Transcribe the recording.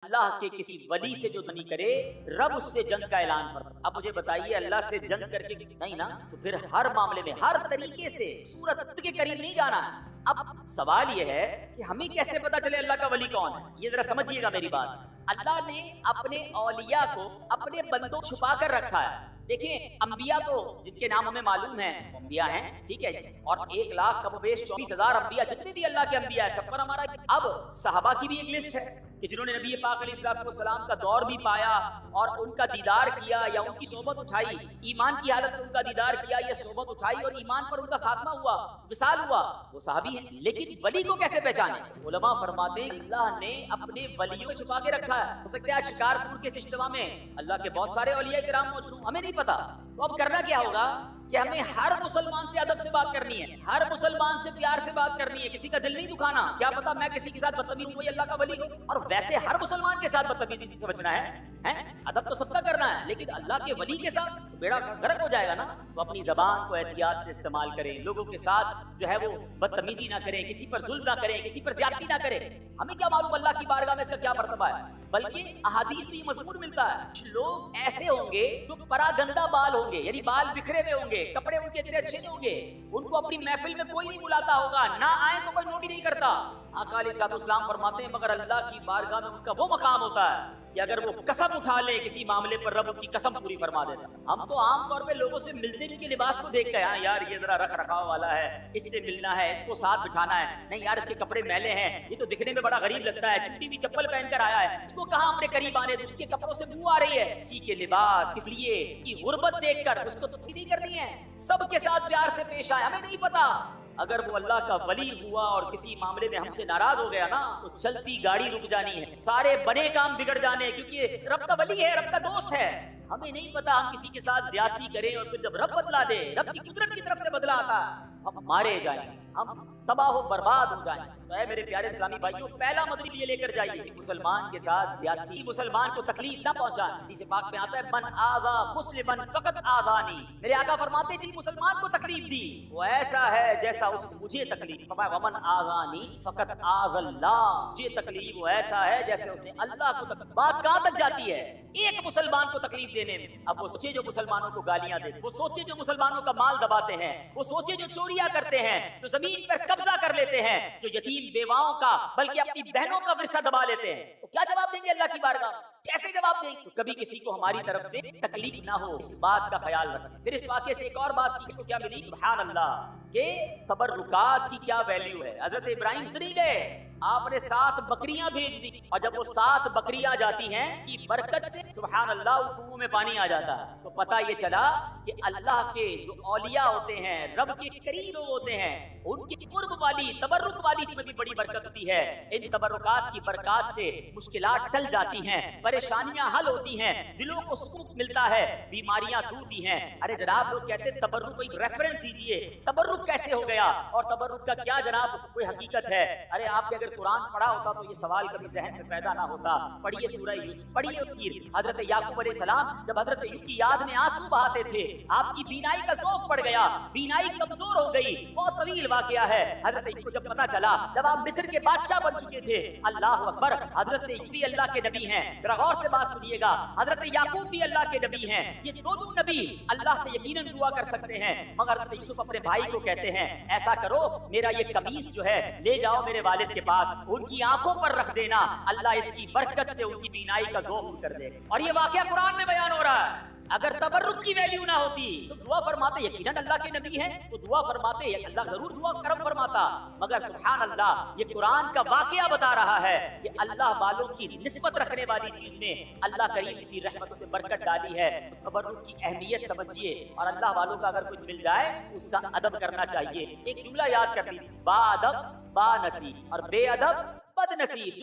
اللہ کے کسی ولی سے جو نہیں کرے رب اس سے جنگ کا اعلان فرماتا۔ اب مجھے بتائیے اللہ سے جنگ کر کے نہیں نا، تو پھر ہر معاملے میں ہر طریقے سے سورت کے قریب نہیں جانا ہے۔ اب سوال یہ ہے کہ ہمیں کیسے پتا چلے اللہ کا ولی کون ہے؟ یہ ذرا سمجھیے گا میری بات۔ اللہ نے اپنے اولیاء کو اپنے بندوں چھپا کر رکھا ہے۔ دیکھیں انبیاء تو جن کے نام ہمیں معلوم ہیں انبیاء ہیں، ٹھیک ہے، اور 1,00,000 کم و بیش 24,000 انبیاء جتنے بھی اللہ کے انبیاء ہیں سب پر ہمارا۔ اب صحابہ کی بھی ایک لسٹ ہے کہ جنہوں نے نبی پاک علیہ السلام کا دور بھی پایا اور ان کا دیدار کیا یا ان کی صحبت اٹھائی، ایمان کی حالت میں ان کا دیدار کیا یا صحبت اٹھائی اور ایمان پر ان کا خاتمہ ہوا، وصال ہوا، وہ صحابی ہیں۔ لیکن ولی کو کیسے پہچانے؟ علماء فرماتے ہیں اللہ نے اپنے ولیوں کو چھپا کے رکھا ہے۔ ہو سکتا ہے شکارپور کے اس اجتماع میں اللہ کے بہت سارے اولیاء کرام موجود ہوں، ہمیں نہیں پتا۔ تو اب کرنا کیا ہوگا کہ ہمیں ہر مسلمان سے ادب سے بات کرنی ہے، ہر مسلمان سے پیار سے بات کرنی ہے، کسی کا دل نہیں دکھانا۔ کیا پتا میں کسی کے ساتھ بدتمیزی کوئی اللہ کا ولی ہو، اور ویسے ہر مسلمان کے ساتھ بدتمیزی سے بچنا ہے۔ ادب تو سب کا کرنا ہے، لیکن اللہ کے ولی کے ساتھ بیڑا غرق ہو جائے گا نا۔ تو اپنی زبان کو احتیاط سے استعمال کریں، لوگوں کے ساتھ جو ہے وہ بدتمیزی نہ کریں، کسی پر ظلم نہ کریں، کسی پر زیادتی نہ کریں۔ ہمیں کیا معلوم اللہ کی بارگاہ میں اس کا کیا مرتبہ ہے، بلکہ احادیث میں یہ مضمون ملتا ہے لوگ ایسے ہوں گے جو پراگندہ بال ہوں گے، یعنی بال بکھرے ہوئے ہوں گے، کپڑے ان کے اتنے اچھے نہیں ہوں گے، ان کو اپنی محفل میں کوئی نہیں بلاتا ہوگا، نہ آئے تو کوئی نوٹ ہی نہیں کرتا۔ آقا علیہ السلام فرماتے ہیں مگر اللہ کی بارگاہ میں ان کا وہ مقام ہوتا ہے کہ اگر وہ قسم اٹھا لے کسی معاملے پر رب کی قسم پوری فرما دیتا۔ ہم تو عام طور پہ لوگوں سے ملتے بھی کے لباس کو دیکھ کے، ہاں یار یہ ذرا رکھ رکھاؤ والا ہے، اس سے ملنا ہے، اس کو ساتھ بٹھانا ہے، نہیں یار اس کے کپڑے میلے ہیں، یہ تو دکھنے میں بڑا غریب لگتا ہے، چٹی بھی چپل پہن کر آیا ہے، اس کو کہاں ہمارے قریب آنے دو، اس کے کپڑوں سے بو آ رہی ہے۔ ٹھیک ہے لباس کس لیے کی غربت دیکھ کر اس کو تو نہیں کرنی ہے، سب کے ساتھ پیار سے پیش آئے۔ ہمیں نہیں پتا اگر وہ اللہ کا ولی ہوا اور کسی معاملے میں ہم سے ناراض ہو گیا نا تو چلتی گاڑی رک جانی ہے، سارے بنے کام بگڑ جانے، کیونکہ یہ رب کا ولی ہے، رب کا دوست ہے۔ ہمیں نہیں پتا ہم کسی کے ساتھ زیادتی کریں اور پھر جب رب بدلا دے، رب کی قدرت کی طرف سے بدلا آتا ہے، ہم مارے جائیں، ہم تباہ و برباد ہو جائیں۔ تو اے میرے پیارے اسلامی بھائیوں، پہلا مطلب یہ لے کر جائیے کہ مسلمان کے ساتھ زیادتی، مسلمان کو تکلیف نہ پہنچائیں۔ حدیث پاک میں آتا ہے من آذا مسلما فقط آذانی، میرے آقا فرماتے ہیں مسلمان کو تکلیف دی وہ ایسا ہے جیسا اس مجھے تکلیف، فرمایا ومن آذانی فقط آذ اللہ، مجھے تکلیف وہ ایسا ہے جیسے اس نے اللہ کو تکلیف۔ بات کہاں تک جاتی ہے؟ ایک مسلمان کو تکلیف دینے میں۔ اب وہ سوچے جو مسلمانوں کو گالیاں دے، وہ سوچے جو مسلمانوں کا مال دباتے ہیں، وہ سوچے جو چوریاں کرتے ہیں، جو زمین پر قبضہ کر لیتے ہیں، جو یتیم بیواؤں کا بلکہ اپنی بہنوں کا ورثہ دبا لیتے ہیں، تو کیا جواب دیں گے اللہ کی بارگاہ میں؟ کیسے جواب دیں گے؟ تو کبھی کسی کو ہماری طرف سے تکلیف نہ ہو، اس بات کا خیال رکھیں۔ پھر اس واقعے سے ایک اور بات سیکھنے کو کیا ملی؟ سبحان اللہ، کہ تبرکات کی کیا ویلیو ہے۔ حضرت ابراہیم ادھر گئے، آپ نے 7 بکریاں بھیج دی، اور جب وہ 7 بکریاں جاتی ہیں کی برکت سے سبحان اللہ کنویں میں پانی آ جاتا ہے، تو پتہ یہ چلا کہ اللہ کے جو اولیاء ہوتے ہیں، رب کے قریب ہوتے ہیں، ان کی قرب والی تبرک والی چیز میں بھی بڑی برکت ہوتی ہے۔ ان تبرکات کی برکات سے مشکلات ٹل جاتی ہیں، پریشانیاں حل ہوتی ہیں، دلوں کو سکون ملتا ہے، بیماریاں دور ہوتی ہیں۔ ارے جناب لوگ کہتے ہیں تبرک کوئی ریفرنس دیجئے، تبرک کیسے ہو گیا اور تبرک کا کیا جناب کوئی حقیقت ہے؟ ارے آپ کے اگر قرآن پڑھا ہوتا تو یہ سوال کبھی ذہن میں پیدا نہ ہوتا۔ پڑھیے سورہ یوسف، پڑھیے اس کی حضرت یعقوب علیہ السلام جب حضرت یوسف کی یاد میں آنسو بہاتے تھے، آپ کی بینائی کا ذوف پڑ گیا، بینائی کمزور ہو گئی، بہت طویل واقعہ ہے۔ حضرت یوسف کو جب پتا چلا، جب آپ مصر کے بادشاہ بن چکے تھے، اللہ اکبر، حضرت یوسف بھی اللہ کے نبی ہیں، ذرا غور سے بات سنیے گا، حضرت یعقوب بھی اللہ کے نبی ہیں، یہ دونوں نبی اللہ سے یقیناً دعا کر سکتے ہیں، مگر حضرت یوسف اپنے بھائی کو کہتے ہیں ایسا کرو میرا یہ قمیص جو ہے لے جاؤ میرے والد کے پاس، ان کی آنکھوں پر رکھ دینا، اللہ اس کی برکت سے ان کی بینائی کا ذوق کر دے۔ اور یہ واقعہ قرآن میں بیان ہو رہا ہے۔ اگر تبرک کی ویلیو نہ ہوتی تو دعا فرماتے یقیناً اللہ کے نبی ہیں، تو دعا فرماتے اللہ ضرور دعا کرم فرماتا، مگر سبحان اللہ یہ قرآن کا واقعہ بتا رہا ہے کہ اللہ والوں کی نسبت رکھنے والی چیز میں اللہ کریم کی رحمت سے برکت ڈالی ہے۔ تبرک کی اہمیت سمجھیے، اور اللہ والوں کا اگر کچھ مل جائے اس کا ادب کرنا چاہیے۔ ایک جملہ یاد کر لیجیے، با ادب با نصیب اور بے ادب بد نصیب۔